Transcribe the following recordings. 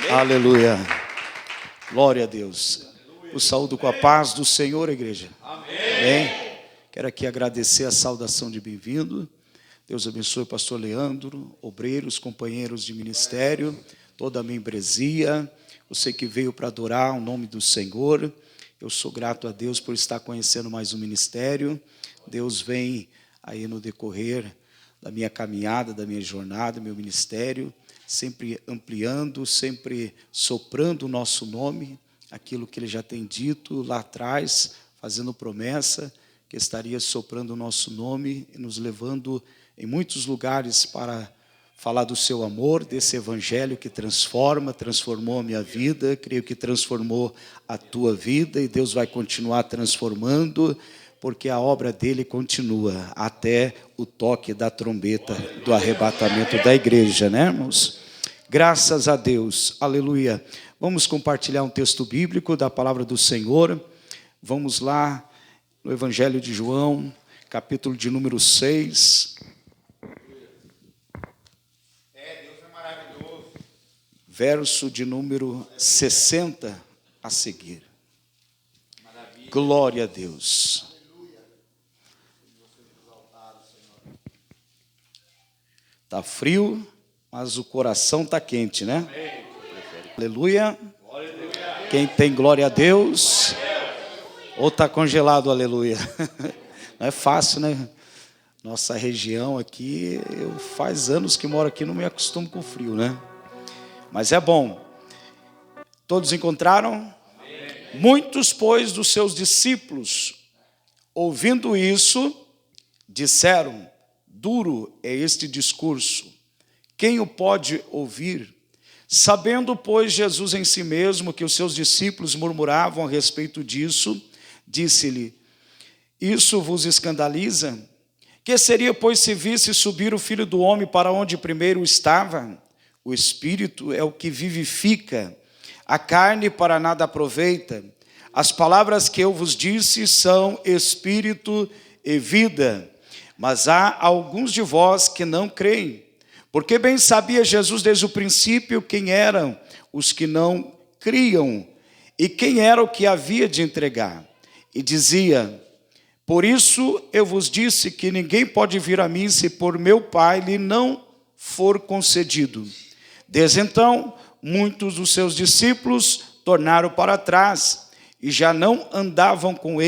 Aleluia. Glória a Deus. O saúdo com a paz do Senhor, igreja. Amém. Quero aqui agradecer a saudação de bem-vindo. Deus abençoe o pastor Leandro, obreiros, companheiros de ministério, toda a membresia. Você que veio para adorar o nome do Senhor. Eu sou grato a Deus por estar conhecendo mais um ministério. Deus vem aí no decorrer da minha caminhada, da minha jornada, meu ministério, sempre ampliando, sempre soprando o nosso nome, aquilo que Ele já tem dito lá atrás, fazendo promessa, que estaria soprando o nosso nome e nos levando em muitos lugares para falar do seu amor, desse evangelho que transformou a minha vida, creio que transformou a tua vida e Deus vai continuar transformando, porque a obra dele continua até o toque da trombeta do arrebatamento da igreja, né, irmãos? Graças a Deus, aleluia. Vamos compartilhar um texto bíblico da palavra do Senhor. Vamos lá no Evangelho de João, capítulo de número 6. Deus é maravilhoso. Verso de número 60 a seguir. Maravilha. Glória a Deus. Está frio, mas o coração está quente, né? Amém. Aleluia. Quem tem glória a Deus, ou está congelado, aleluia. Não é fácil, né? Nossa região aqui, eu faz anos que moro aqui, não me acostumo com o frio, né? Mas é bom. Todos encontraram? Amém. Muitos, pois, dos seus discípulos, ouvindo isso, disseram: duro é este discurso, quem o pode ouvir? Sabendo, pois, Jesus em si mesmo que os seus discípulos murmuravam a respeito disso, disse-lhe: isso vos escandaliza? Que seria, pois, se visse subir o Filho do Homem para onde primeiro estava? O Espírito é o que vivifica, a carne para nada aproveita. As palavras que eu vos disse são Espírito e vida. Mas há alguns de vós que não creem, porque bem sabia Jesus desde o princípio quem eram os que não criam e quem era o que havia de entregar. E dizia: por isso eu vos disse que ninguém pode vir a mim se por meu Pai lhe não for concedido. Desde então, muitos dos seus discípulos tornaram para trás e já não andavam com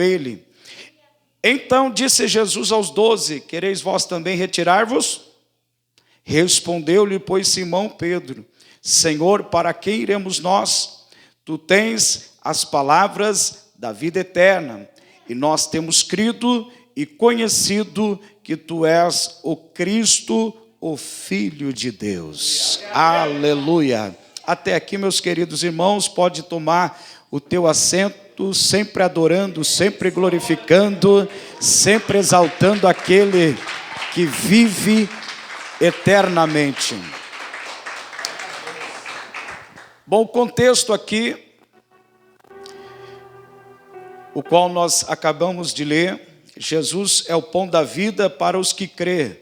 ele. Então disse Jesus aos 12: quereis vós também retirar-vos? Respondeu-lhe, pois, Simão Pedro: Senhor, para quem iremos nós? Tu tens as palavras da vida eterna, e nós temos crido e conhecido que tu és o Cristo, o Filho de Deus. Aleluia. Até aqui, meus queridos irmãos, pode tomar o teu assento, sempre adorando, sempre glorificando, sempre exaltando aquele que vive eternamente. Bom, o contexto aqui, o qual nós acabamos de ler, Jesus é o pão da vida para os que crê.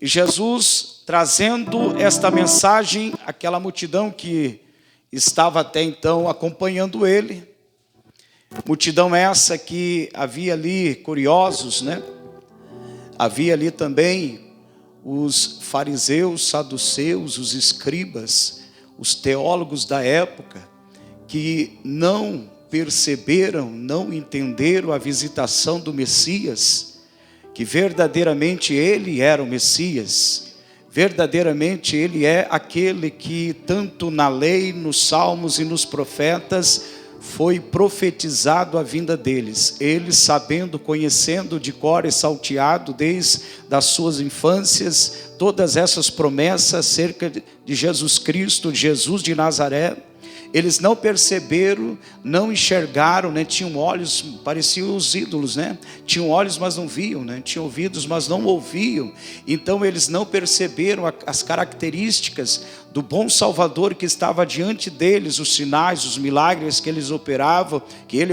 E Jesus trazendo esta mensagem àquela multidão que estava até então acompanhando ele. Multidão essa que havia ali curiosos, né? Havia ali também os fariseus, saduceus, os escribas, os teólogos da época, que não perceberam, não entenderam a visitação do Messias, que verdadeiramente ele era o Messias, verdadeiramente ele é aquele que tanto na lei, nos salmos e nos profetas foi profetizado a vinda deles. Eles sabendo, conhecendo de cor e salteado desde as suas infâncias, todas essas promessas acerca de Jesus Cristo, de Jesus de Nazaré, eles não perceberam, não enxergaram, né? Tinham olhos, pareciam os ídolos, né? Tinham olhos, mas não viam, né? Tinham ouvidos, mas não ouviam. Então eles não perceberam as características do bom Salvador que estava diante deles, os sinais, os milagres que ele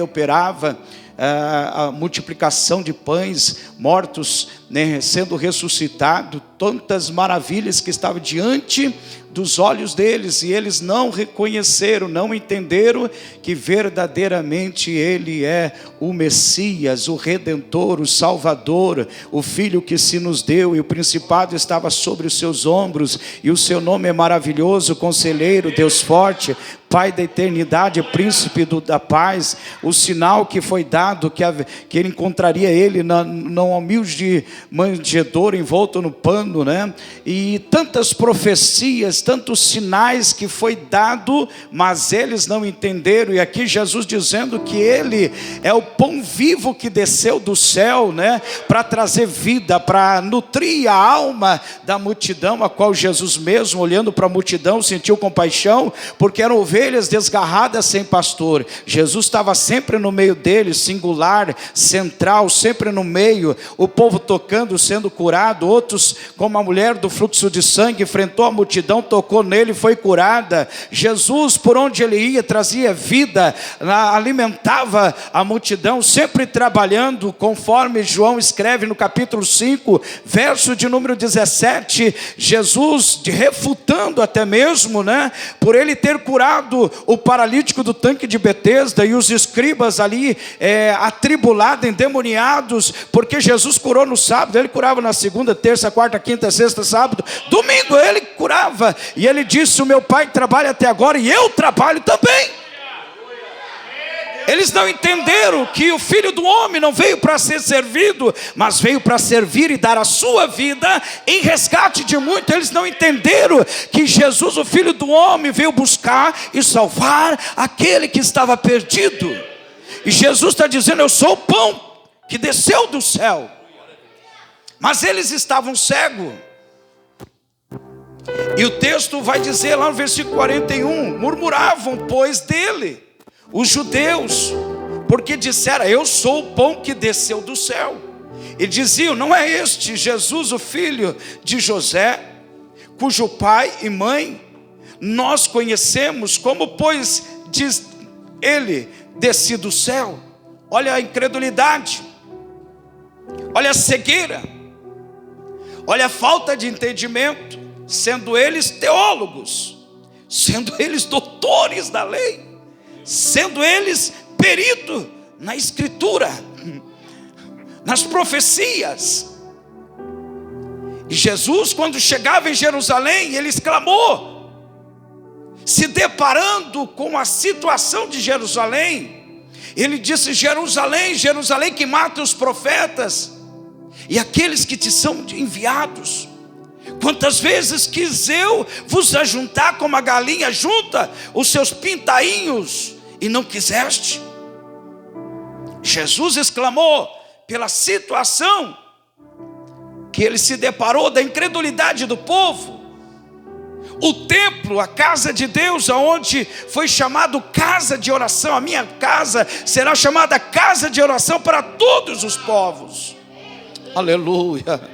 operava, a multiplicação de pães, mortos, né, sendo ressuscitado, tantas maravilhas que estavam diante dos olhos deles, e eles não reconheceram, não entenderam que verdadeiramente Ele é o Messias, o Redentor, o Salvador, o Filho que se nos deu, e o principado estava sobre os seus ombros, e o seu nome é maravilhoso, Conselheiro, Deus forte, Pai da eternidade, Príncipe da paz. O sinal que foi dado, que ele encontraria ele num humilde manjedouro envolto no pano, né? E tantas profecias, tantos sinais que foi dado, mas eles não entenderam. E aqui Jesus dizendo que ele é o pão vivo que desceu do céu, né? Para trazer vida, para nutrir a alma da multidão, a qual Jesus mesmo, olhando para a multidão, sentiu compaixão, porque eram ovelhas desgarradas sem pastor. Jesus estava sempre no meio deles, singular, central, sempre no meio, o povo tocando, sendo curado. Outros, como a mulher do fluxo de sangue, enfrentou a multidão, tocou nele e foi curada. Jesus, por onde ele ia, trazia vida, alimentava a multidão, sempre trabalhando, conforme João escreve no capítulo 5, verso de número 17, Jesus refutando até mesmo, né, por ele ter curado o paralítico do tanque de Betesda, e os escribas ali atribulados, endemoniados, porque Jesus curou no sábado. Ele curava na segunda, terça, quarta, quinta, sexta, sábado, domingo ele curava, e ele disse: o meu Pai trabalha até agora e eu trabalho também. Eles não entenderam que o Filho do Homem não veio para ser servido, mas veio para servir e dar a sua vida em resgate de muitos. Eles não entenderam que Jesus, o Filho do Homem, veio buscar e salvar aquele que estava perdido. E Jesus está dizendo: eu sou o pão que desceu do céu. Mas eles estavam cegos. E o texto vai dizer lá no versículo 41, murmuravam, pois, dele os judeus, porque disseram: eu sou o pão que desceu do céu. E diziam: não é este Jesus, o filho de José, cujo pai e mãe nós conhecemos? Como, pois, diz ele, desci do céu? Olha a incredulidade, olha a cegueira, olha a falta de entendimento, sendo eles teólogos, sendo eles doutores da lei, sendo eles peritos na escritura, nas profecias. E Jesus, quando chegava em Jerusalém, ele exclamou, se deparando com a situação de Jerusalém, ele disse: Jerusalém, Jerusalém, que mata os profetas e aqueles que te são enviados. Quantas vezes quis eu vos ajuntar como a galinha junta os seus pintainhos, e não quiseste? Jesus exclamou pela situação que ele se deparou, da incredulidade do povo. O templo, a casa de Deus, aonde foi chamado casa de oração, a minha casa será chamada casa de oração para todos os povos. Aleluia.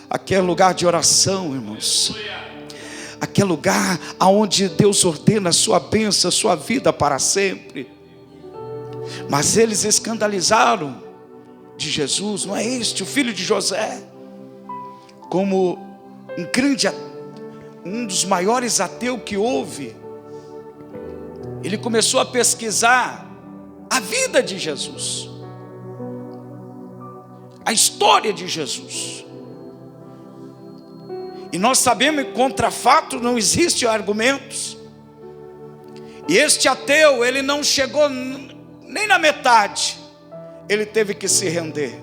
Aqui é lugar de oração, irmãos. Aqui é lugar aonde Deus ordena a sua bênção, a sua vida para sempre. Mas eles escandalizaram de Jesus. Não é este o filho de José? Como um dos maiores ateus que houve, ele começou a pesquisar a vida de Jesus, a história de Jesus. E nós sabemos que contra fato não existem argumentos. E este ateu, ele não chegou nem na metade. Ele teve que se render.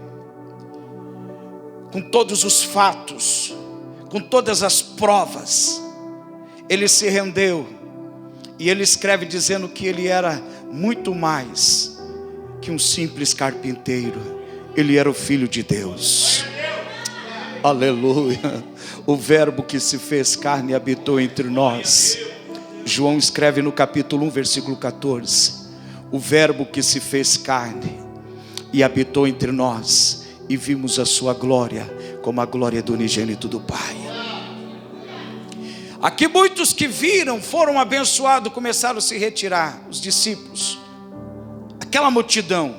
Com todos os fatos, com todas as provas, ele se rendeu. E ele escreve dizendo que ele era muito mais que um simples carpinteiro. Ele era o Filho de Deus. Aleluia. O verbo que se fez carne e habitou entre nós. João escreve no capítulo 1, versículo 14. O verbo que se fez carne e habitou entre nós, e vimos a sua glória, como a glória do unigênito do Pai. Aqui muitos que viram, foram abençoados, começaram a se retirar, os discípulos, aquela multidão.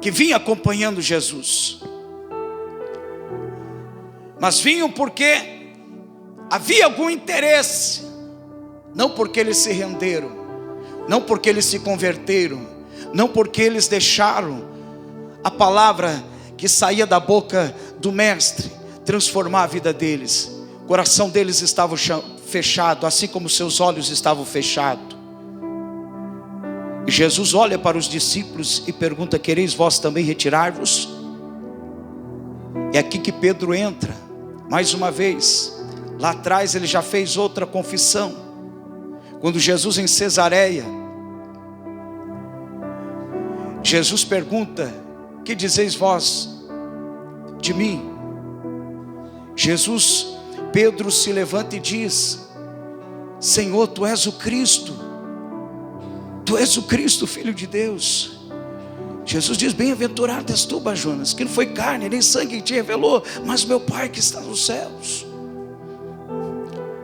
que vinha acompanhando Jesus. Mas vinham porque havia algum interesse, não porque eles se renderam, não porque eles se converteram, não porque eles deixaram a palavra que saía da boca do mestre transformar a vida deles. O coração deles estava fechado, assim como seus olhos estavam fechados. E Jesus olha para os discípulos e pergunta: quereis vós também retirar-vos? É aqui que Pedro entra, mais uma vez. Lá atrás ele já fez outra confissão, quando Jesus em Cesareia, Jesus pergunta: que dizeis vós de mim? Pedro se levanta e diz: Senhor, tu és o Cristo, tu és o Cristo, Filho de Deus. Jesus diz: bem-aventurado és tu, Jonas, que não foi carne nem sangue que te revelou, mas meu Pai que está nos céus.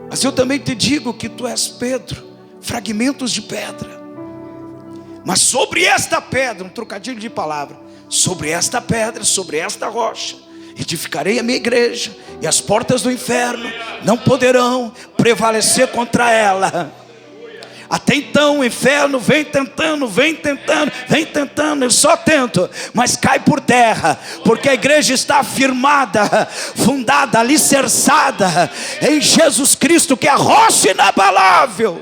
Mas eu também te digo que tu és Pedro, fragmentos de pedra, mas sobre esta pedra, um trocadilho de palavra, sobre esta pedra, sobre esta rocha, edificarei a minha igreja, e as portas do inferno não poderão prevalecer contra ela. Até então o inferno vem tentando, ele só tenta, mas cai por terra, porque a igreja está firmada, fundada, alicerçada em Jesus Cristo, que é a rocha inabalável,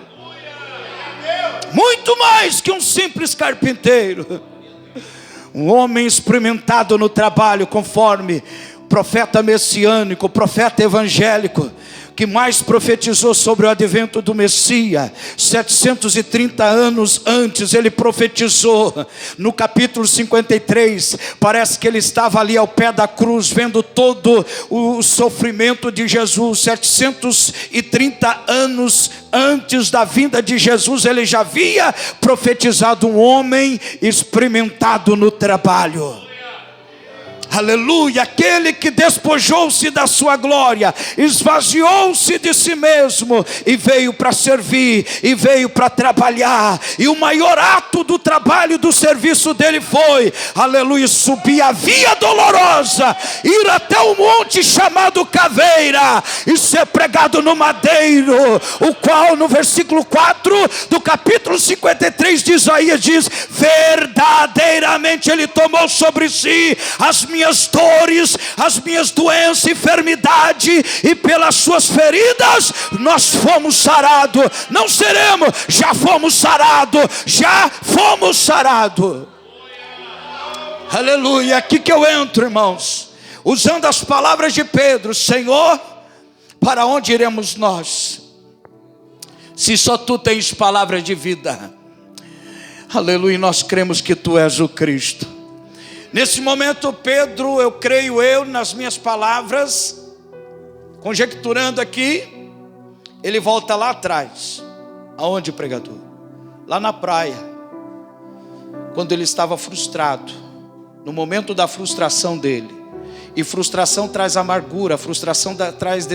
muito mais que um simples carpinteiro, um homem experimentado no trabalho, conforme o profeta messiânico, o profeta evangélico, que mais profetizou sobre o advento do Messias. 730 anos antes ele profetizou. No capítulo 53, parece que ele estava ali ao pé da cruz, vendo todo o sofrimento de Jesus. 730 anos antes da vinda de Jesus, ele já havia profetizado um homem experimentado no trabalho. Aleluia, aquele que despojou-se da sua glória, esvaziou-se de si mesmo e veio para servir, e veio para trabalhar. E o maior ato do trabalho, do serviço dele foi, aleluia, subir a via dolorosa, ir até o monte chamado Caveira e ser pregado no madeiro, o qual no versículo 4 do capítulo 53 de Isaías diz: verdadeiramente ele tomou sobre si as minhas dores, as minhas doenças, enfermidade, e pelas suas feridas nós fomos sarados. Não seremos, já fomos sarados, aleluia. Aqui que eu entro, irmãos, usando as palavras de Pedro: Senhor, para onde iremos nós, se só tu tens palavras de vida? Aleluia, nós cremos que tu és o Cristo. Nesse momento Pedro, eu creio nas minhas palavras, conjecturando aqui, ele volta lá atrás. Aonde, pregador? Lá na praia, quando ele estava frustrado, no momento da frustração dele. E frustração traz amargura, frustração traz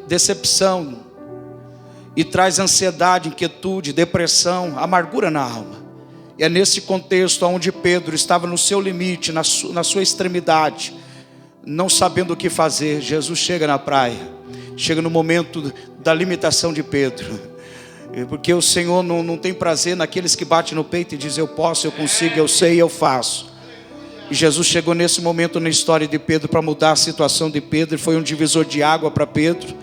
decepção, e traz ansiedade, inquietude, depressão, amargura na alma. E é nesse contexto onde Pedro estava no seu limite, na sua extremidade, não sabendo o que fazer. Jesus chega na praia, chega no momento da limitação de Pedro, porque o Senhor não tem prazer naqueles que batem no peito e dizem: eu posso, eu consigo, eu sei, eu faço. E Jesus chegou nesse momento na história de Pedro para mudar a situação de Pedro, e foi um divisor de água para Pedro.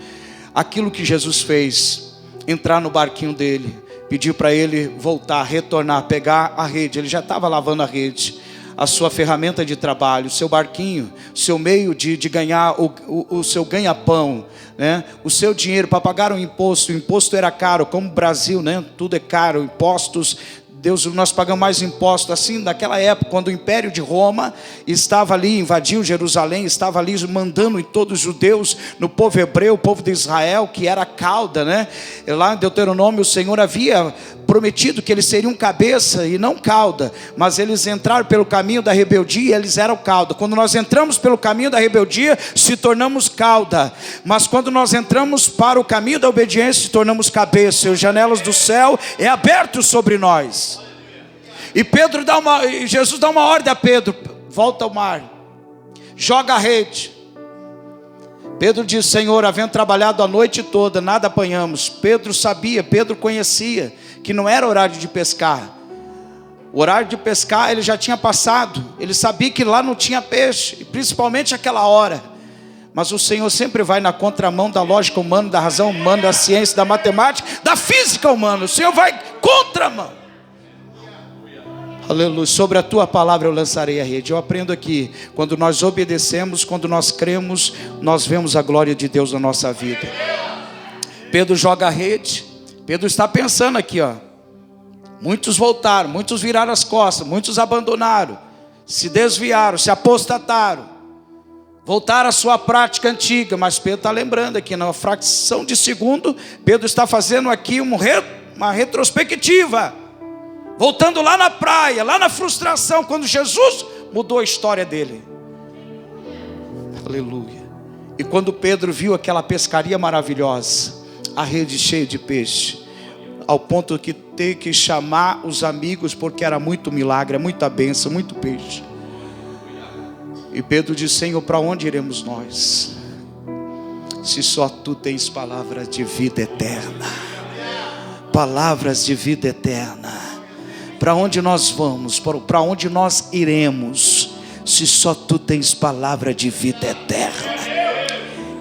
Aquilo que Jesus fez, entrar no barquinho dele, pediu para ele voltar, retornar, pegar a rede. Ele já estava lavando a rede, a sua ferramenta de trabalho, o seu barquinho, o seu meio de ganhar o seu ganha-pão, né? O seu dinheiro para pagar o imposto era caro, como o Brasil, né? Tudo é caro, impostos. Deus, nós pagamos mais impostos. Assim, naquela época, quando o Império de Roma estava ali, invadiu Jerusalém, estava ali mandando em todos os judeus, no povo hebreu, o povo de Israel, que era a cauda, né? Lá em Deuteronômio, o Senhor havia prometido que eles seriam cabeça e não cauda, mas eles entraram pelo caminho da rebeldia, eles eram cauda. Quando nós entramos pelo caminho da rebeldia, se tornamos cauda, mas quando nós entramos para o caminho da obediência, se tornamos cabeça, e as janelas do céu é aberto sobre nós. E Jesus dá uma ordem a Pedro: volta ao mar, joga a rede. Pedro diz: Senhor, havendo trabalhado a noite toda, nada apanhamos. Pedro sabia, Pedro conhecia que não era horário de pescar. O horário de pescar ele já tinha passado. Ele sabia que lá não tinha peixe, principalmente aquela hora. Mas o Senhor sempre vai na contramão da lógica humana, da razão humana, da ciência, da matemática, da física humana. O Senhor vai contramão. Aleluia. Sobre a tua palavra eu lançarei a rede. Eu aprendo aqui, quando nós obedecemos, quando nós cremos, nós vemos a glória de Deus na nossa vida. Pedro joga a rede. Pedro está pensando aqui, ó. Muitos voltaram, muitos viraram as costas, muitos abandonaram, se desviaram, se apostataram, voltaram à sua prática antiga. Mas Pedro está lembrando aqui, na fração de segundo, Pedro está fazendo aqui uma retrospectiva, voltando lá na praia, lá na frustração, quando Jesus mudou a história dele. Aleluia. E quando Pedro viu aquela pescaria maravilhosa, a rede cheia de peixe, ao ponto que ter que chamar os amigos, porque era muito milagre, muita bênção, muito peixe. E Pedro disse: Senhor, para onde iremos nós, se só tu tens palavras de vida eterna? Palavras de vida eterna. Para onde nós vamos, para onde nós iremos, se só tu tens palavra de vida eterna?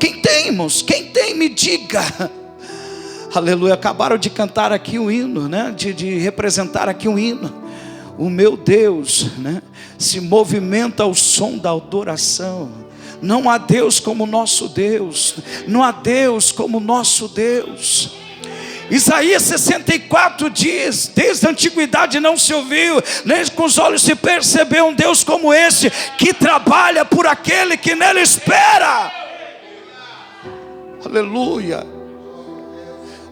Quem tem, irmãos? Quem tem, me diga. Aleluia. Acabaram de cantar aqui um hino, né? De representar aqui um hino. O meu Deus, né, se movimenta ao som da adoração. Não há Deus como nosso Deus. Não há Deus como nosso Deus. Isaías 64 diz: desde a antiguidade não se ouviu, nem com os olhos se percebeu um Deus como esse, que trabalha por aquele que nele espera. Aleluia.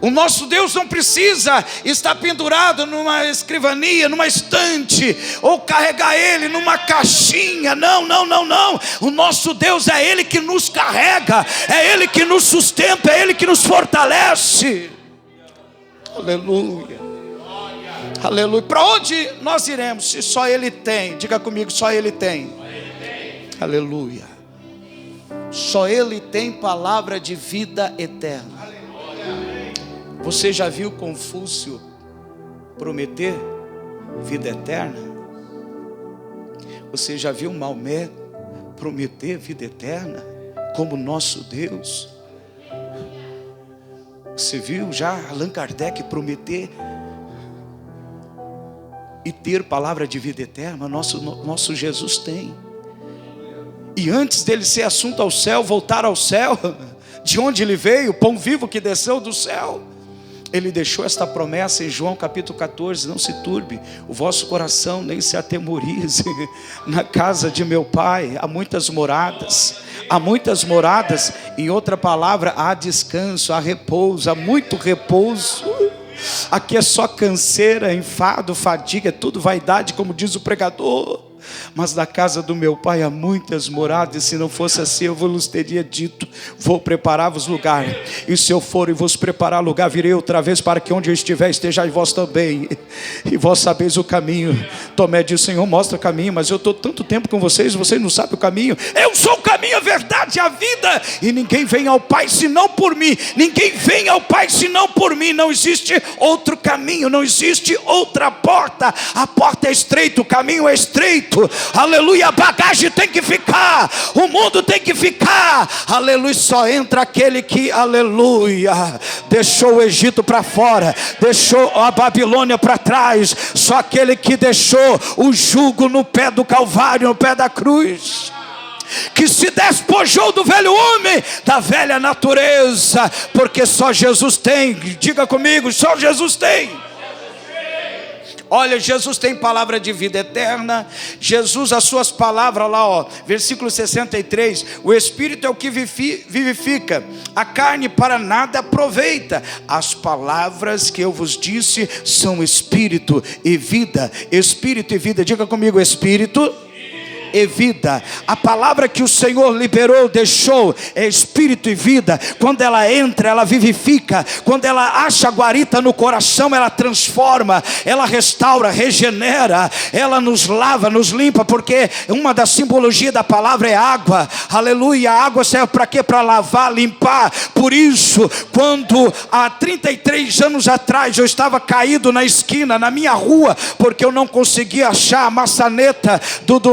O nosso Deus não precisa estar pendurado numa escrivania, numa estante, ou carregar Ele numa caixinha. Não. O nosso Deus é Ele que nos carrega, é Ele que nos sustenta, é Ele que nos fortalece. Aleluia. Aleluia. Para onde nós iremos, se só Ele tem? Diga comigo: só Ele tem. Aleluia. Só Ele tem palavra de vida eterna. Você já viu Confúcio prometer vida eterna? Você já viu Maomé prometer vida eterna como nosso Deus? Você viu já Allan Kardec prometer e ter palavra de vida eterna? Nosso Jesus tem. E antes dele ser assunto ao céu, voltar ao céu, de onde ele veio, pão vivo que desceu do céu, ele deixou esta promessa em João capítulo 14: não se turbe o vosso coração, nem se atemorize. Na casa de meu pai há muitas moradas. Há muitas moradas. Em outra palavra, há descanso, há repouso, há muito repouso. Aqui é só canseira, enfado, fadiga, é tudo vaidade, como diz o pregador. Mas na casa do meu pai há muitas moradas. Se não fosse assim, eu vos teria dito: vou preparar-vos lugar. E se eu for e vos preparar lugar, virei outra vez, para que onde eu estiver, estejais vós também. E vós sabeis o caminho. Tomé disse: Senhor, mostra o caminho. Mas eu estou tanto tempo com vocês não sabem o caminho. Eu sou o caminho, a verdade e a vida. E ninguém vem ao Pai senão por mim. Ninguém vem ao Pai senão por mim. Não existe outro caminho, não existe outra porta. A porta é estreita, o caminho é estreito. Aleluia. A bagagem tem que ficar, o mundo tem que ficar. Aleluia. Só entra aquele que, aleluia, deixou o Egito para fora, deixou a Babilônia para trás. Só aquele que deixou o jugo no pé do Calvário, no pé da cruz, que se despojou do velho homem, da velha natureza, porque só Jesus tem. Diga comigo: só Jesus tem. Olha, Jesus tem palavra de vida eterna. Jesus, as suas palavras lá, ó, versículo 63, o Espírito é o que vivifica, a carne para nada aproveita. As palavras que eu vos disse são Espírito e vida. Espírito e vida. Diga comigo: Espírito e vida. A palavra que o Senhor liberou, deixou, é espírito e vida. Quando ela entra, ela vivifica. Quando ela acha guarita no coração, ela transforma, ela restaura, regenera, ela nos lava, nos limpa, porque uma das simbologias da palavra é água. Aleluia. A água serve para quê? Para lavar, limpar. Por isso, quando há 33 anos atrás eu estava caído na esquina, na minha rua, porque eu não conseguia achar a maçaneta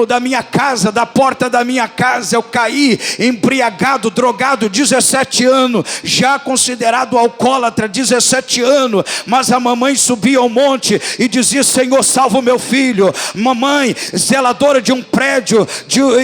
da minha casa, da porta da minha casa, eu caí embriagado, drogado, 17 anos, já considerado alcoólatra, 17 anos, mas a mamãe subia ao monte e dizia: Senhor, salva o meu filho. Mamãe, zeladora de um prédio,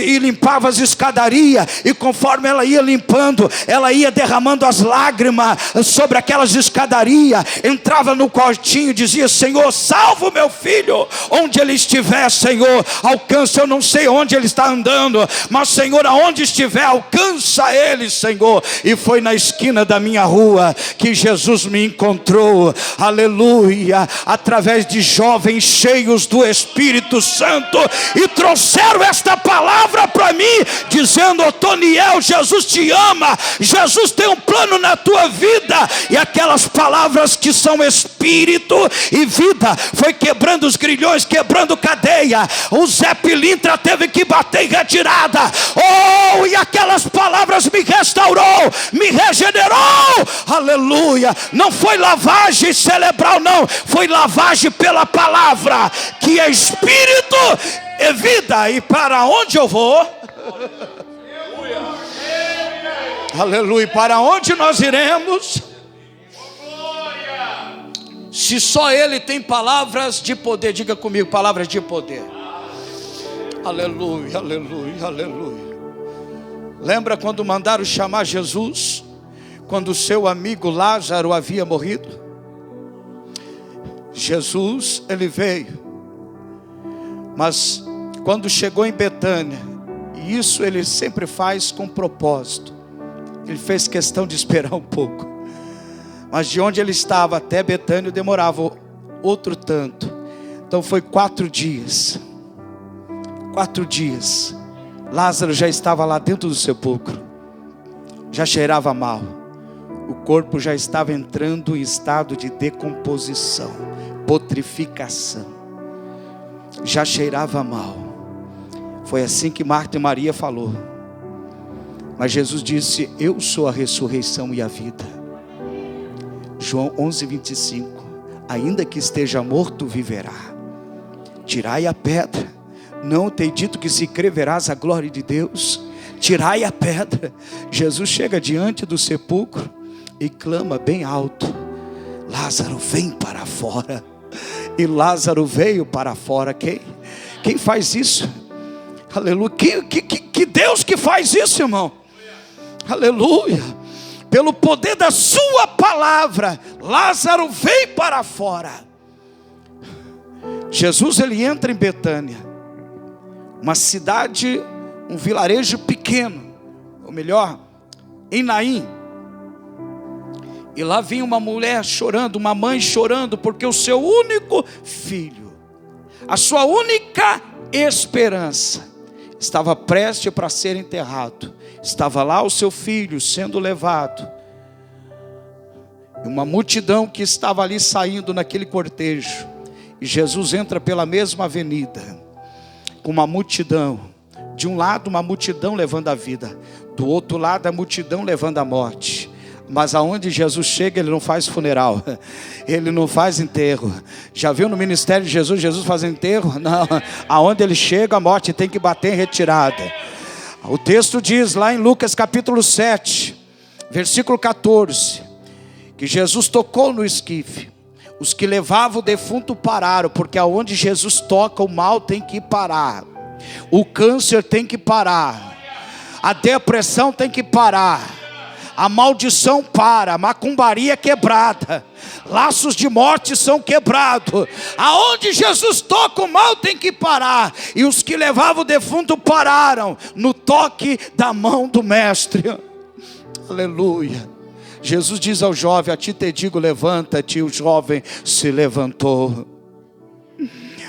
e limpava as escadarias, e conforme ela ia limpando, ela ia derramando as lágrimas sobre aquelas escadarias, entrava no quartinho e dizia: Senhor, salva o meu filho, onde ele estiver, Senhor, alcança. Eu não sei onde ele está andando, mas Senhor, aonde estiver, alcança ele, Senhor. E foi na esquina da minha rua que Jesus me encontrou, aleluia, através de jovens cheios do Espírito Santo, e trouxeram esta palavra para mim, dizendo: Otoniel, Jesus te ama, Jesus tem um plano na tua vida. E aquelas palavras que são espírito e vida, foi quebrando os grilhões, quebrando cadeia. O Zé Pilintra teve que bater em retirada. Oh, e aquelas palavras me restaurou, me regenerou, aleluia. Não foi lavagem cerebral, não, foi lavagem pela palavra, que é espírito e vida. E para onde eu vou? Aleluia. Para onde nós iremos? Se só Ele tem palavras de poder. Diga comigo, palavras de poder. Aleluia, aleluia, aleluia. Lembra quando mandaram chamar Jesus, quando o seu amigo Lázaro havia morrido? Jesus, ele veio, mas quando chegou em Betânia, e isso ele sempre faz com propósito, ele fez questão de esperar um pouco, mas de onde ele estava até Betânia demorava outro tanto. Então foi 4 dias. 4 dias. Lázaro já estava lá dentro do sepulcro, já cheirava mal, o corpo já estava entrando em estado de decomposição, putrificação, já cheirava mal. Foi assim que Marta e Maria falou. Mas Jesus disse: eu sou a ressurreição e a vida. João 11:25. Ainda que esteja morto, viverá. Tirai a pedra. Não tem dito que se crer verás a glória de Deus? Tirai a pedra. Jesus chega diante do sepulcro e clama bem alto: Lázaro, vem para fora. E Lázaro veio para fora. Quem faz isso? Aleluia. Que Deus que faz isso, irmão. Aleluia. Pelo poder da sua palavra, Lázaro veio para fora. Jesus, ele entra em Betânia, uma cidade, um vilarejo pequeno, ou melhor, em Naim. E lá vinha uma mulher chorando, uma mãe chorando, porque o seu único filho, a sua única esperança, estava prestes para ser enterrado. Estava lá o seu filho sendo levado, e uma multidão que estava ali saindo naquele cortejo. E Jesus entra pela mesma avenida, com uma multidão. De um lado uma multidão levando a vida, do outro lado a multidão levando a morte. Mas aonde Jesus chega, ele não faz funeral, ele não faz enterro. Já viu no ministério de Jesus, Jesus faz enterro? Não, aonde ele chega, a morte tem que bater em retirada. O texto diz lá em Lucas capítulo 7, versículo 14, que Jesus tocou no esquife. Os que levavam o defunto pararam, porque aonde Jesus toca, o mal tem que parar, o câncer tem que parar, a depressão tem que parar, a maldição para, a macumbaria é quebrada, laços de morte são quebrados. Aonde Jesus toca, o mal tem que parar. E os que levavam o defunto pararam no toque da mão do mestre. Aleluia. Jesus diz ao jovem: a ti te digo, levanta-te. E o jovem se levantou.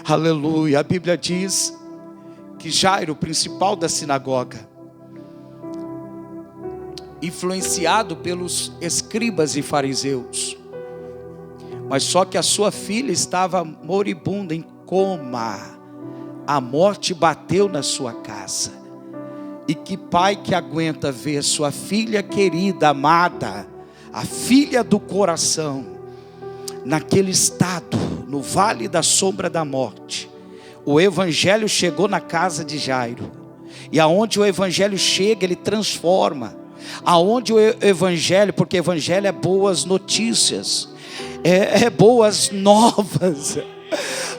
Aleluia. A Bíblia diz que Jairo, principal da sinagoga, influenciado pelos escribas e fariseus, mas só que a sua filha estava moribunda, em coma, a morte bateu na sua casa. E que pai que aguenta ver sua filha querida, amada, a filha do coração, naquele estado, no vale da sombra da morte? O evangelho chegou na casa de Jairo, e aonde o evangelho chega, ele transforma. Aonde o evangelho, porque evangelho é boas notícias, é boas novas,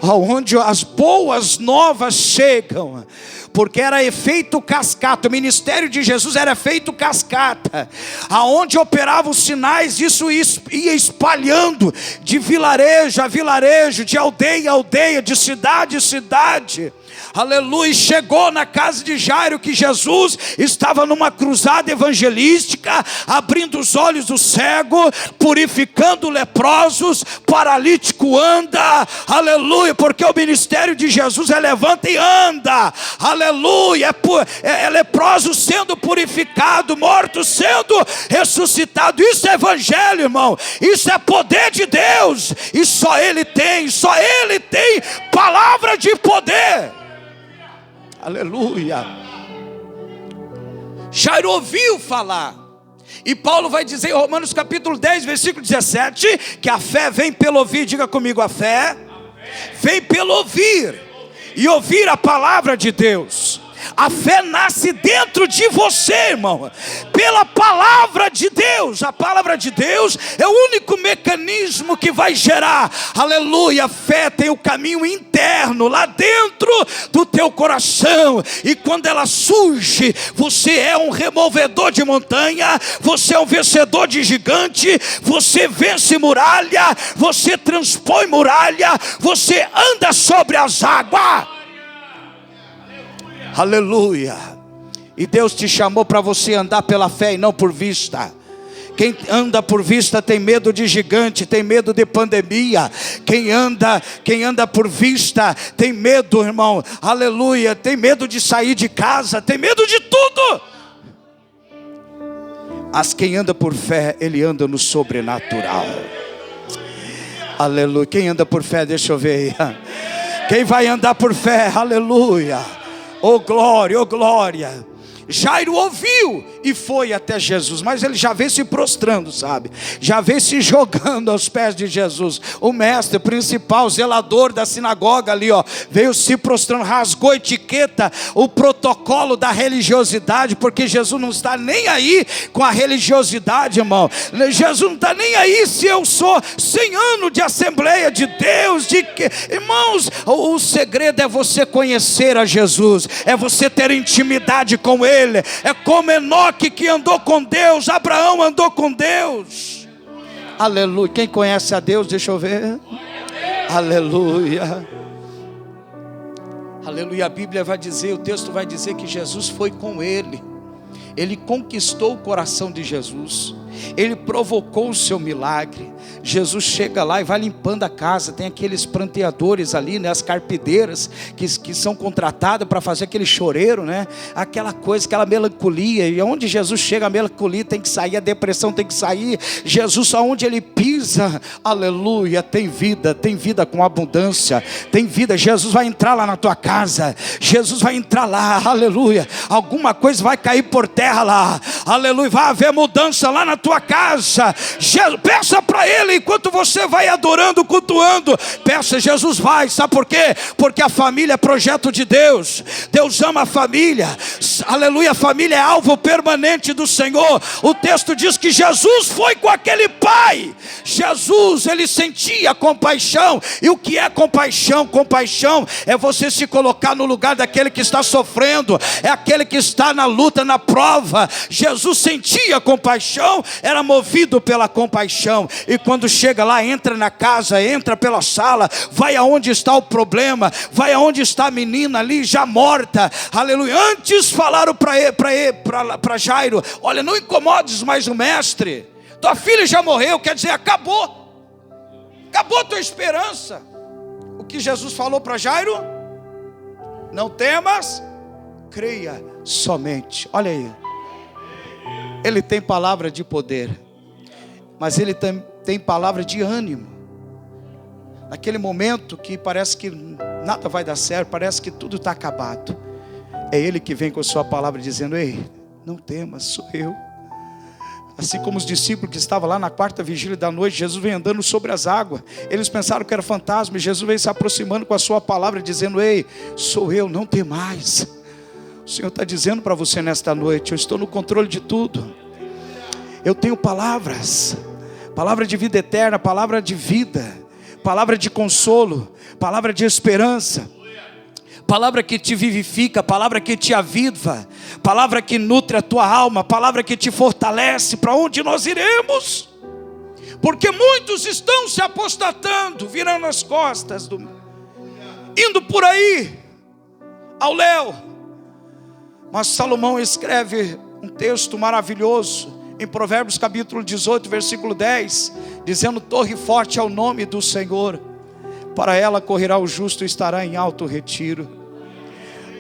aonde as boas novas chegam, porque era efeito cascata. O ministério de Jesus era efeito cascata, aonde operavam os sinais, isso ia espalhando de vilarejo a vilarejo, de aldeia a aldeia, de cidade a cidade. Aleluia, chegou na casa de Jairo, que Jesus estava numa cruzada evangelística, abrindo os olhos do cego, purificando leprosos, paralítico anda, aleluia, porque o ministério de Jesus é levanta e anda, aleluia, é leproso sendo purificado, morto sendo ressuscitado. Isso é evangelho, irmão, isso é poder de Deus, e só Ele tem palavra de poder. Aleluia. Jairo ouviu falar, e Paulo vai dizer em Romanos capítulo 10, versículo 17, que a fé vem pelo ouvir. Diga comigo, a fé vem pelo ouvir, e ouvir a palavra de Deus. A fé nasce dentro de você, irmão, pela palavra de Deus. A palavra de Deus é o único mecanismo que vai gerar, aleluia. A fé tem o caminho interno, lá dentro do teu coração, e quando ela surge, você é um removedor de montanha, você é um vencedor de gigante, você vence muralha, você transpõe muralha, você anda sobre as águas. Aleluia. E Deus te chamou para você andar pela fé e não por vista. Quem anda por vista tem medo de gigante, tem medo de pandemia. Quem anda por vista tem medo, irmão, aleluia, tem medo de sair de casa, tem medo de tudo. Mas quem anda por fé, ele anda no sobrenatural. Aleluia. Quem anda por fé, deixa eu ver aí. Quem vai andar por fé, aleluia. Oh glória, oh glória. Jairo ouviu e foi até Jesus, mas ele já veio se prostrando, sabe? Já veio se jogando aos pés de Jesus. O mestre principal, zelador da sinagoga ali, ó, veio se prostrando, rasgou a etiqueta, o protocolo da religiosidade, porque Jesus não está nem aí com a religiosidade, irmão. Jesus não está nem aí se eu sou 100 anos de Assembleia de Deus, irmãos, o segredo é você conhecer a Jesus, é você ter intimidade com Ele. É como Enoque que andou com Deus, Abraão andou com Deus. Aleluia. Quem conhece a Deus, deixa eu ver. Aleluia. Aleluia. A Bíblia vai dizer, o texto vai dizer que Jesus foi com ele. Ele conquistou o coração de Jesus. Ele provocou o seu milagre. Jesus chega lá e vai limpando a casa. Tem aqueles pranteadores ali, né? As carpideiras que são contratadas para fazer aquele choreiro, né? Aquela coisa, aquela melancolia. E onde Jesus chega, a melancolia tem que sair, a depressão tem que sair. Jesus, aonde ele pisa, aleluia, tem vida com abundância, tem vida. Jesus vai entrar lá na tua casa, Jesus vai entrar lá, aleluia. Alguma coisa vai cair por terra lá, aleluia. Vai haver mudança lá na tua casa. Peça para Ele enquanto você vai adorando, cultuando. Peça, Jesus vai. Sabe por quê? Porque a família é projeto de Deus. Deus ama a família. Aleluia, a família é alvo permanente do Senhor. O texto diz que Jesus foi com aquele pai. Jesus, ele sentia compaixão. E o que é compaixão? Compaixão é você se colocar no lugar daquele que está sofrendo, é aquele que está na luta, na prova. Jesus sentia compaixão, era movido pela compaixão. E quando chega lá, entra na casa, entra pela sala, vai aonde está o problema, vai aonde está a menina ali já morta, aleluia. Antes falaram para Jairo: olha, não incomodes mais o mestre, tua filha já morreu. Quer dizer, acabou a tua esperança. O que Jesus falou para Jairo? Não temas, creia somente. Olha aí. Ele tem palavra de poder, mas ele tem palavra de ânimo. Naquele momento que parece que nada vai dar certo, parece que tudo está acabado, é Ele que vem com a sua palavra dizendo: ei, não temas, sou eu. Assim como os discípulos que estavam lá na quarta vigília da noite, Jesus vem andando sobre as águas. Eles pensaram que era fantasma, e Jesus vem se aproximando com a sua palavra dizendo: ei, sou eu, não temais. O Senhor está dizendo para você nesta noite: eu estou no controle de tudo. Eu tenho palavras, palavra de vida eterna, palavra de vida, palavra de consolo, palavra de esperança, palavra que te vivifica, palavra que te aviva, palavra que nutre a tua alma, palavra que te fortalece. Para onde nós iremos? Porque muitos estão se apostatando, virando as costas, indo por aí ao léu. Mas Salomão escreve um texto maravilhoso em Provérbios capítulo 18, versículo 10, dizendo: torre forte é o nome do Senhor, para ela correrá o justo e estará em alto retiro.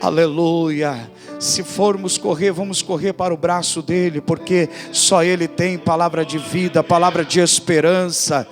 Aleluia. Se formos correr, vamos correr para o braço dele, porque só ele tem palavra de vida, palavra de esperança.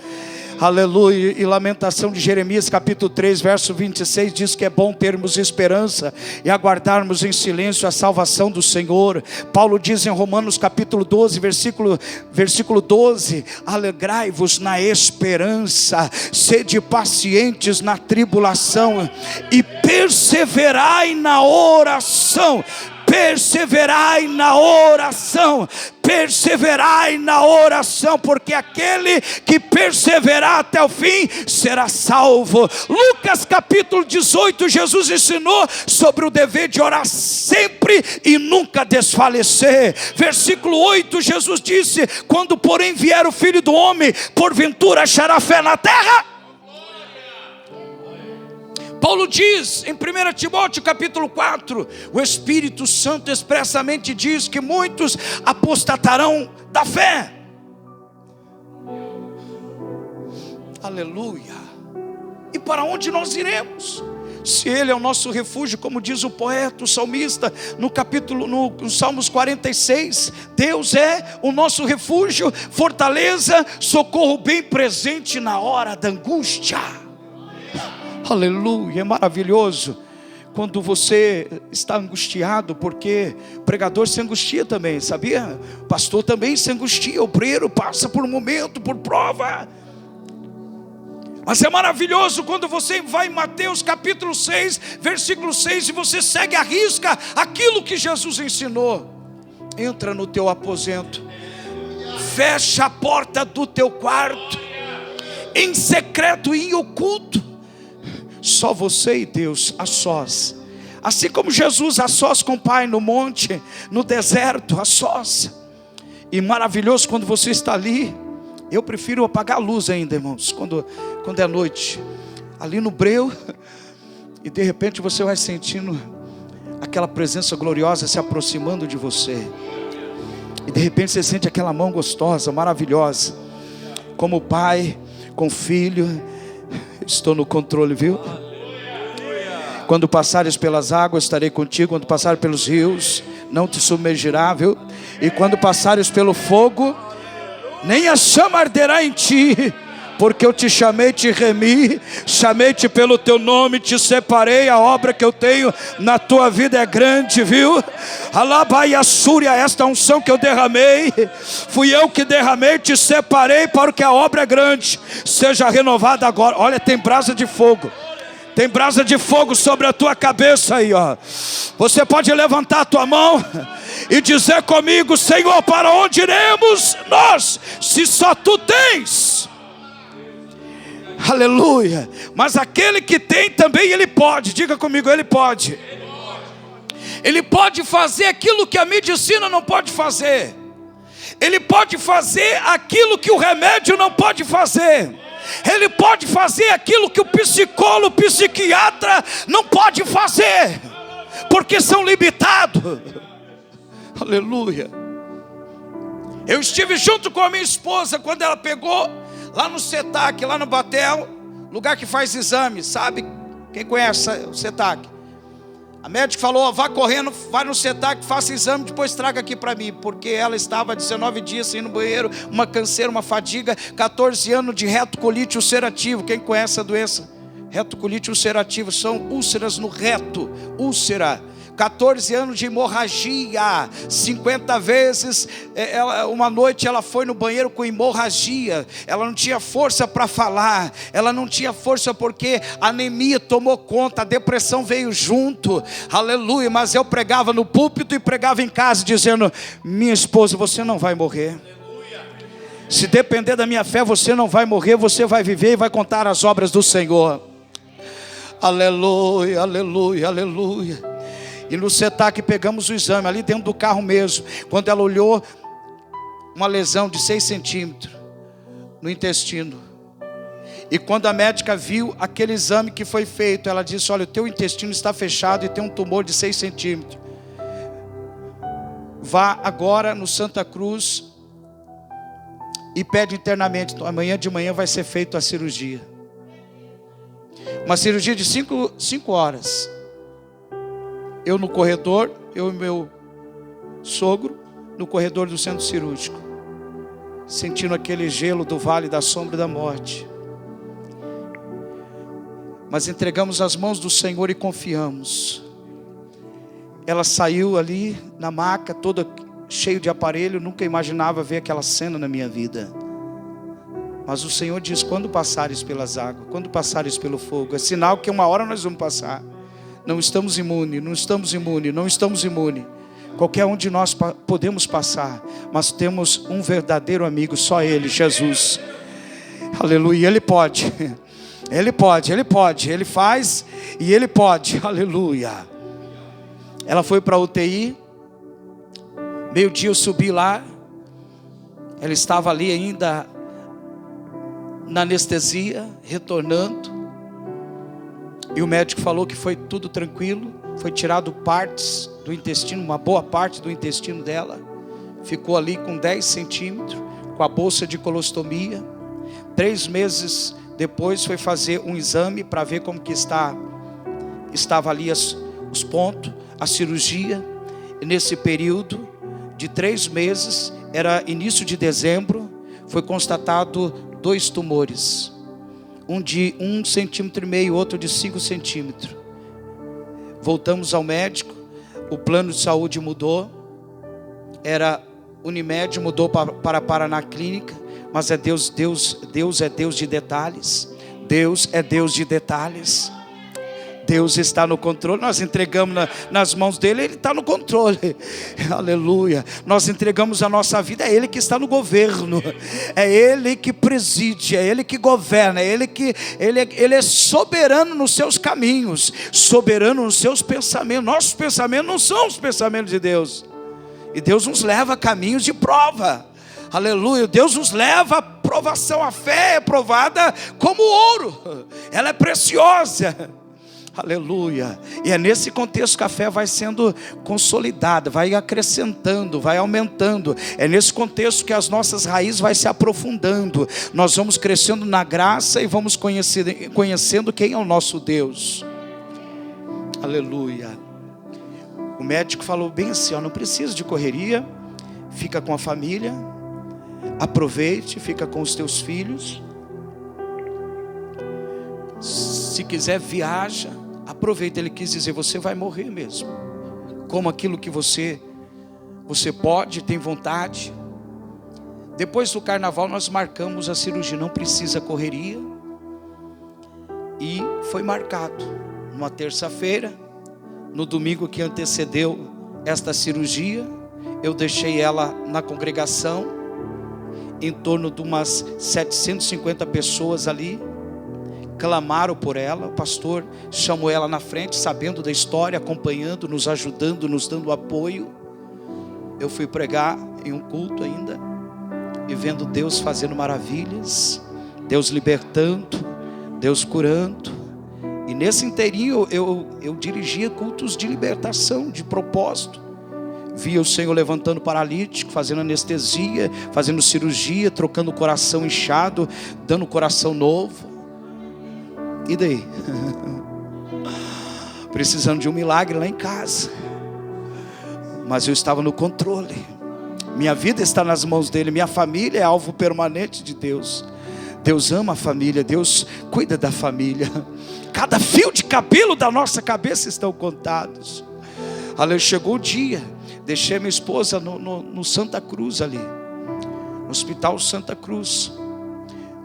Aleluia. E Lamentação de Jeremias capítulo 3, verso 26 diz que é bom termos esperança e aguardarmos em silêncio a salvação do Senhor. Paulo diz em Romanos capítulo 12, versículo 12: alegrai-vos na esperança, sede pacientes na tribulação e perseverai na oração. Perseverai na oração, perseverai na oração, porque aquele que perseverar até o fim será salvo. Lucas capítulo 18, Jesus ensinou sobre o dever de orar sempre e nunca desfalecer. Versículo 8, Jesus disse: quando porém vier o Filho do Homem, porventura achará fé na terra? Paulo diz em 1 Timóteo capítulo 4, o Espírito Santo expressamente diz que muitos apostatarão da fé. Aleluia. E para onde nós iremos? Se Ele é o nosso refúgio, como diz o poeta, o salmista, no Salmos 46, Deus é o nosso refúgio, fortaleza, socorro bem presente na hora da angústia. Aleluia, é maravilhoso quando você está angustiado, porque o pregador se angustia também, sabia? O pastor também se angustia, o obreiro passa por um momento, por prova. Mas é maravilhoso quando você vai em Mateus capítulo 6, versículo 6, e você segue à risca aquilo que Jesus ensinou. Entra no teu aposento, fecha a porta do teu quarto, em secreto e em oculto, só você e Deus, a sós. Assim como Jesus a sós com o Pai no monte, no deserto, a sós. E maravilhoso quando você está ali. Eu prefiro apagar a luz ainda, irmãos, quando é noite, ali no breu, e de repente você vai sentindo aquela presença gloriosa se aproximando de você. E de repente você sente aquela mão gostosa, maravilhosa. Como pai, com filho, estou no controle, viu? Quando passares pelas águas, estarei contigo. Quando passares pelos rios, não te submergirá, viu? E quando passares pelo fogo, nem a chama arderá em ti, porque eu te chamei, te remi, chamei-te pelo teu nome, te separei. A obra que eu tenho na tua vida é grande, viu? Alabaia Súria, esta unção que eu derramei, fui eu que derramei, te separei para que a obra é grande, seja renovada agora. Olha, tem brasa de fogo. Tem brasa de fogo sobre a tua cabeça aí, ó. Você pode levantar a tua mão e dizer comigo: Senhor, para onde iremos nós, se só tu tens? Aleluia. Mas aquele que tem também, ele pode. Diga comigo, ele pode. Ele pode fazer aquilo que a medicina não pode fazer. Ele pode fazer aquilo que o remédio não pode fazer. Ele pode fazer aquilo que o psicólogo, o psiquiatra não pode fazer, porque são limitados. Aleluia. Eu estive junto com a minha esposa quando ela pegou lá no CETAC, lá no Batel, lugar que faz exame, sabe? Quem conhece o CETAC? A médica falou: vá correndo, vai no CETAC, faça exame, depois traga aqui para mim. Porque ela estava 19 dias sem ir no banheiro, uma canseira, uma fadiga, 14 anos de retocolite ulcerativo. Quem conhece a doença? Retocolite ulcerativo são úlceras no reto, úlcera. 14 anos de hemorragia, 50 vezes, uma noite ela foi no banheiro com hemorragia, ela não tinha força para falar, ela não tinha força porque a anemia tomou conta, a depressão veio junto, aleluia. Mas eu pregava no púlpito e pregava em casa dizendo: minha esposa, você não vai morrer. Se depender da minha fé, você não vai morrer, você vai viver e vai contar as obras do Senhor. Aleluia, aleluia, aleluia. E no CETAC pegamos o exame, ali dentro do carro mesmo. Quando ela olhou, uma lesão de 6 centímetros no intestino. E quando a médica viu aquele exame que foi feito, ela disse: olha, o teu intestino está fechado e tem um tumor de 6 centímetros. Vá agora no Santa Cruz e pede internamente. Então, amanhã de manhã vai ser feita a cirurgia. Uma cirurgia de 5 horas. Eu no corredor, eu e meu sogro no corredor do centro cirúrgico, sentindo aquele gelo do vale da sombra da morte. Mas entregamos as mãos do Senhor e confiamos. Ela saiu ali na maca, toda cheia de aparelho. Nunca imaginava ver aquela cena na minha vida. Mas o Senhor diz: quando passares pelas águas, quando passares pelo fogo, é sinal que uma hora nós vamos passar. Não estamos imunes, não estamos imunes, não estamos imunes. Qualquer um de nós podemos passar, mas temos um verdadeiro amigo, só Ele, Jesus. Aleluia, Ele pode. Ele pode, Ele pode, Ele faz e Ele pode, aleluia. Ela foi para a UTI, meio-dia eu subi lá, ela estava ali ainda na anestesia, retornando. E o médico falou que foi tudo tranquilo, foi tirado partes do intestino, uma boa parte do intestino dela, ficou ali com 10 centímetros, com a bolsa de colostomia. 3 meses depois foi fazer um exame para ver como que estava ali os pontos, a cirurgia. E nesse período de 3 meses, era início de dezembro, foi constatado 2 tumores. Um de 1,5 centímetro, outro de 5 centímetros. Voltamos ao médico, o plano de saúde mudou. Era Unimed, mudou para Paraná Clínica. Mas é Deus é Deus de detalhes. Deus é Deus de detalhes. Deus está no controle. Nós entregamos nas mãos dele, Ele está no controle. Aleluia. Nós entregamos a nossa vida, é Ele que está no governo, é Ele que preside, é Ele que governa, é Ele que Ele é soberano nos seus caminhos, soberano nos seus pensamentos. Nossos pensamentos não são os pensamentos de Deus. E Deus nos leva a caminhos de prova. Aleluia. Deus nos leva à provação. A fé é provada como ouro, ela é preciosa. Aleluia. E é nesse contexto que a fé vai sendo consolidada, vai acrescentando, vai aumentando. É nesse contexto que as nossas raízes vai se aprofundando. Nós vamos crescendo na graça e vamos conhecendo quem é o nosso Deus. Aleluia. O médico falou bem assim: não precisa de correria, fica com a família, aproveite, fica com os teus filhos. Se quiser, viaja, aproveita. Ele quis dizer: você vai morrer mesmo. Como aquilo que você pode, tem vontade. Depois do carnaval nós marcamos a cirurgia. Não precisa correria. E foi marcado numa terça-feira. No domingo que antecedeu esta cirurgia, eu deixei ela na congregação, em torno de umas 750 pessoas ali. Clamaram por ela, o pastor chamou ela na frente, sabendo da história, acompanhando, nos ajudando, nos dando apoio. Eu fui pregar em um culto ainda, e vendo Deus fazendo maravilhas, Deus libertando, Deus curando. E nesse inteirinho eu dirigia cultos de libertação, de propósito. Via o Senhor levantando paralítico, fazendo anestesia, fazendo cirurgia, trocando o coração inchado, dando coração novo. E daí? precisando de um milagre lá em casa, mas eu estava no controle. Minha vida está nas mãos dele, minha família é alvo permanente de Deus. Deus ama a família, Deus cuida da família. Cada fio de cabelo da nossa cabeça estão contados. Ali chegou o dia, deixei minha esposa no Santa Cruz ali, no Hospital Santa Cruz.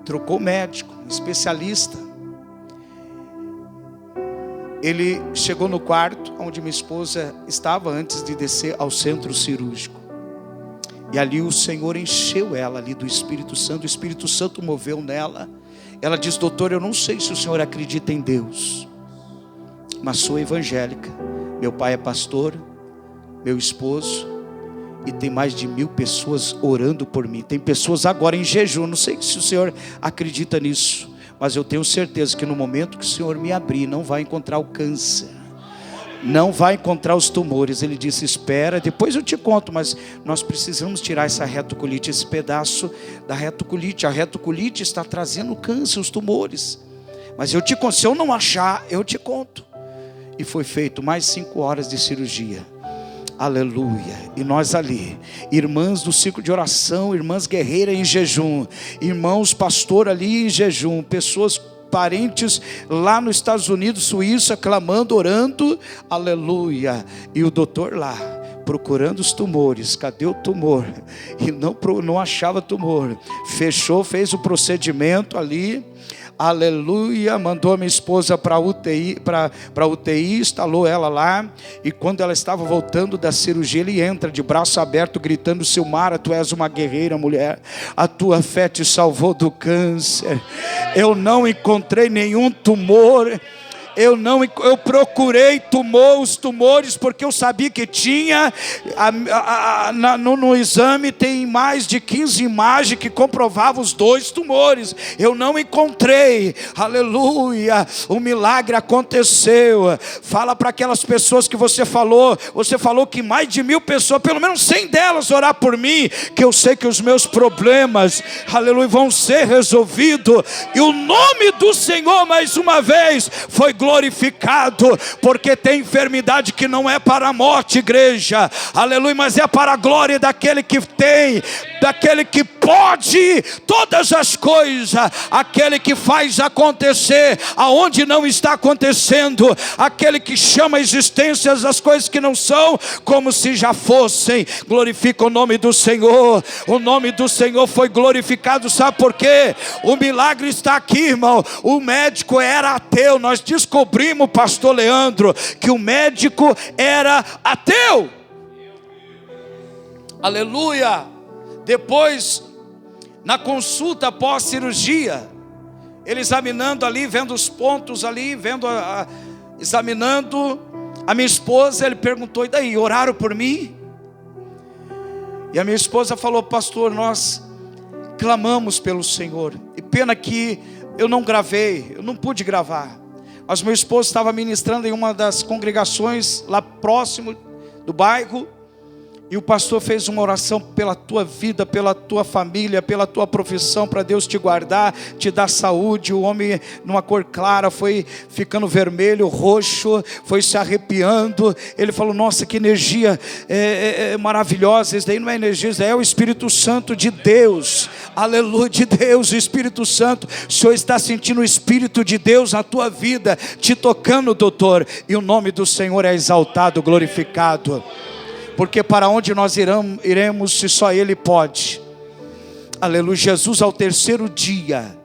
Trocou o médico, especialista. Ele chegou no quarto onde minha esposa estava antes de descer ao centro cirúrgico. E ali o Senhor encheu ela ali do Espírito Santo. O Espírito Santo moveu nela. Ela disse: doutor, eu não sei se o senhor acredita em Deus, mas sou evangélica. Meu pai é pastor, meu esposo, e tem mais de 1000 pessoas orando por mim. Tem pessoas agora em jejum. Não sei se o senhor acredita nisso, mas eu tenho certeza que no momento que o Senhor me abrir, não vai encontrar o câncer, não vai encontrar os tumores. Ele disse: espera, depois eu te conto, mas nós precisamos tirar essa retocolite, esse pedaço da retocolite. A retocolite está trazendo câncer, os tumores. Mas eu te conto, se eu não achar, eu te conto. E foi feito mais 5 horas de cirurgia. Aleluia. E nós ali, irmãs do ciclo de oração, irmãs guerreiras em jejum, irmãos pastor ali em jejum, pessoas, parentes lá nos Estados Unidos, Suíça, clamando, orando, aleluia. E o doutor lá, procurando os tumores. Cadê o tumor? E não achava tumor. Fechou, fez o procedimento ali, aleluia. Mandou a minha esposa para UTI, para UTI, instalou ela lá. E quando ela estava voltando da cirurgia, ele entra de braço aberto, gritando: Silmara, tu és uma guerreira, mulher, a tua fé te salvou do câncer. Eu não encontrei nenhum tumor. Eu procurei os tumores, porque eu sabia que tinha. No exame tem mais de 15 imagens que comprovavam os 2 tumores. Eu não encontrei. Aleluia. O milagre aconteceu. Fala para aquelas pessoas que você falou que mais de 1000 pessoas, pelo menos 100 delas orar por mim, que eu sei que os meus problemas, aleluia, vão ser resolvidos. E o nome do Senhor mais uma vez foi glorificado, porque tem enfermidade que não é para a morte, igreja, aleluia, mas é para a glória daquele que tem, daquele que pode todas as coisas, aquele que faz acontecer aonde não está acontecendo, aquele que chama a existência as coisas que não são como se já fossem. Glorifica o nome do Senhor. O nome do Senhor foi glorificado. Sabe por quê? O milagre está aqui, irmão. O médico era ateu. Nós descobrimos, pastor Leandro, que o médico era ateu. Aleluia. Depois, na consulta pós-cirurgia, ele examinando ali, vendo os pontos ali, examinando a minha esposa, ele perguntou: e daí, oraram por mim? E a minha esposa falou: pastor, nós clamamos pelo Senhor. E pena que eu não gravei, eu não pude gravar. Mas meu esposo estava ministrando em uma das congregações lá próximo do bairro. E o pastor fez uma oração pela tua vida, pela tua família, pela tua profissão, para Deus te guardar, te dar saúde. O homem, numa cor clara, foi ficando vermelho, roxo, foi se arrepiando. Ele falou: nossa, que energia maravilhosa. Isso daí não é energia, isso daí é o Espírito Santo de Deus. Aleluia, de Deus, o Espírito Santo. O Senhor está sentindo o Espírito de Deus na tua vida, te tocando, doutor. E o nome do Senhor é exaltado, glorificado. Porque para onde nós iremos se só Ele pode? Aleluia. Jesus, ao 3º dia,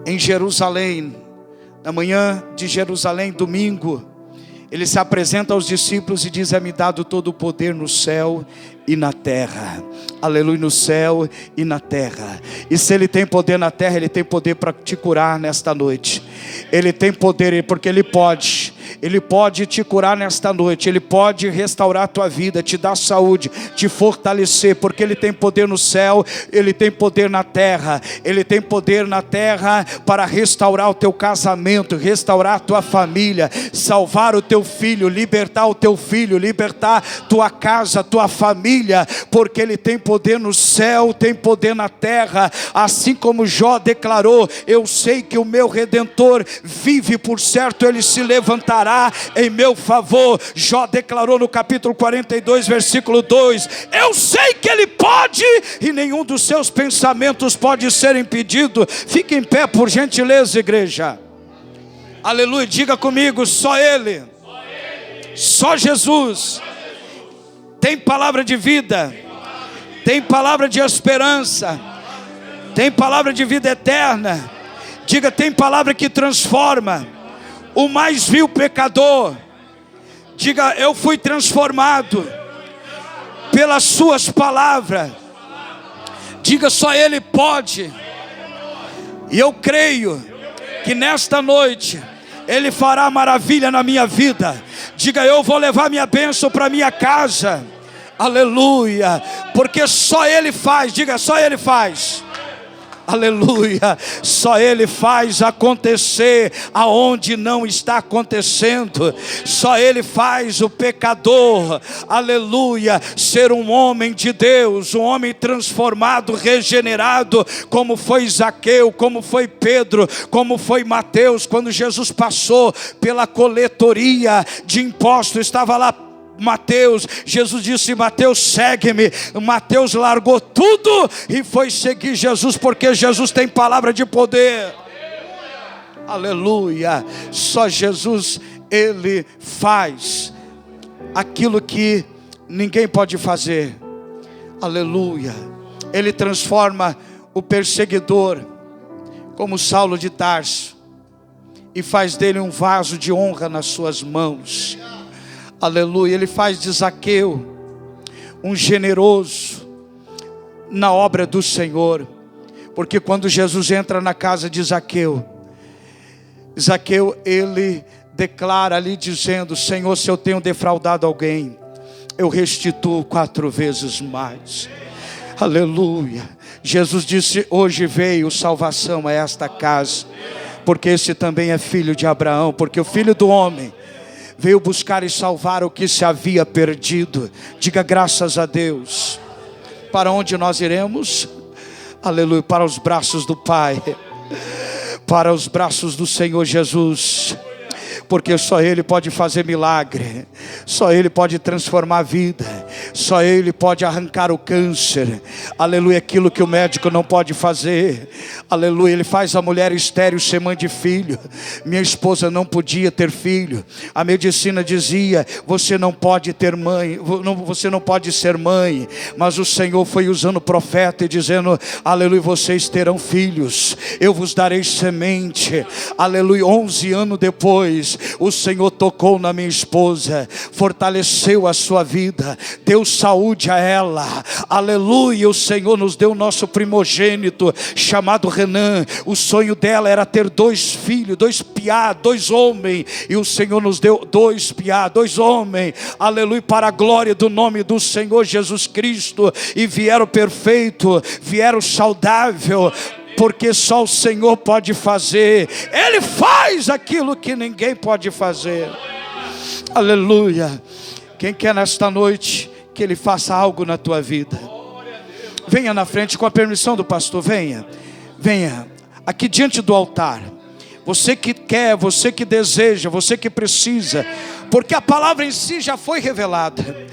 em Jerusalém, na manhã de Jerusalém, domingo, Ele se apresenta aos discípulos e diz: é-me dado todo o poder no céu e na terra. Aleluia, no céu e na terra. E se Ele tem poder na terra, Ele tem poder para te curar nesta noite. Ele tem poder, porque Ele pode. Ele pode te curar nesta noite, Ele pode restaurar a tua vida, te dar saúde, te fortalecer, porque Ele tem poder no céu, Ele tem poder na terra. Ele tem poder na terra para restaurar o teu casamento, restaurar a tua família, salvar o teu filho, libertar o teu filho, libertar tua casa, tua família, porque Ele tem poder no céu, tem poder na terra. Assim como Jó declarou: eu sei que o meu Redentor vive, por certo Ele se levantará em meu favor. Jó declarou no capítulo 42, versículo 2: eu sei que Ele pode, e nenhum dos seus pensamentos pode ser impedido. Fique em pé, por gentileza, igreja. Aleluia, diga comigo: só Ele, só Jesus tem palavra de vida, tem palavra de esperança, tem palavra de vida eterna. Diga: tem palavra que transforma o mais vil pecador. Diga: eu fui transformado pelas suas palavras. Diga: só Ele pode. E eu creio que nesta noite Ele fará maravilha na minha vida. Diga: eu vou levar minha bênção para minha casa. Aleluia, porque só Ele faz. Diga: só Ele faz. Aleluia, só Ele faz acontecer aonde não está acontecendo. Só Ele faz o pecador, aleluia, ser um homem de Deus, um homem transformado, regenerado, como foi Zaqueu, como foi Pedro, como foi Mateus. Quando Jesus passou pela coletoria de impostos, estava lá Mateus, Jesus disse: Mateus, segue-me. Mateus largou tudo e foi seguir Jesus, porque Jesus tem palavra de poder. Aleluia. Só Jesus, Ele faz aquilo que ninguém pode fazer. Aleluia. Ele transforma o perseguidor, como Saulo de Tarso, e faz dele um vaso de honra nas suas mãos. Aleluia. Ele faz de Zaqueu um generoso na obra do Senhor, porque quando Jesus entra na casa de Zaqueu, ele declara ali dizendo: Senhor, se eu tenho defraudado alguém, eu restituo 4 vezes mais. Aleluia. Jesus disse: hoje veio salvação a esta casa, porque esse também é filho de Abraão, porque o Filho do Homem veio buscar e salvar o que se havia perdido. Diga: graças a Deus. Para onde nós iremos? Aleluia, para os braços do Pai, para os braços do Senhor Jesus, porque só Ele pode fazer milagre, só Ele pode transformar a vida, só Ele pode arrancar o câncer. Aleluia, aquilo que o médico não pode fazer. Aleluia, Ele faz a mulher estéril ser mãe de filho. Minha esposa não podia ter filho, a medicina dizia: você não pode ter mãe, você não pode ser mãe, mas o Senhor foi usando o profeta e dizendo: aleluia, vocês terão filhos, eu vos darei semente. Aleluia. 11 anos depois, o Senhor tocou na minha esposa, fortaleceu a sua vida, deu saúde a ela. Aleluia. O Senhor nos deu o nosso primogênito, chamado Renan. O sonho dela era ter 2 filhos, 2 piá, 2 homens, e o Senhor nos deu 2 piá, 2 homens. Aleluia, para a glória do nome do Senhor Jesus Cristo. E vieram perfeito, vieram saudável, porque só o Senhor pode fazer. Ele faz aquilo que ninguém pode fazer. Aleluia. Quem quer nesta noite que Ele faça algo na tua vida? Venha na frente, com a permissão do pastor. Venha aqui diante do altar. Você que quer, você que deseja, você que precisa, porque a palavra em si já foi revelada.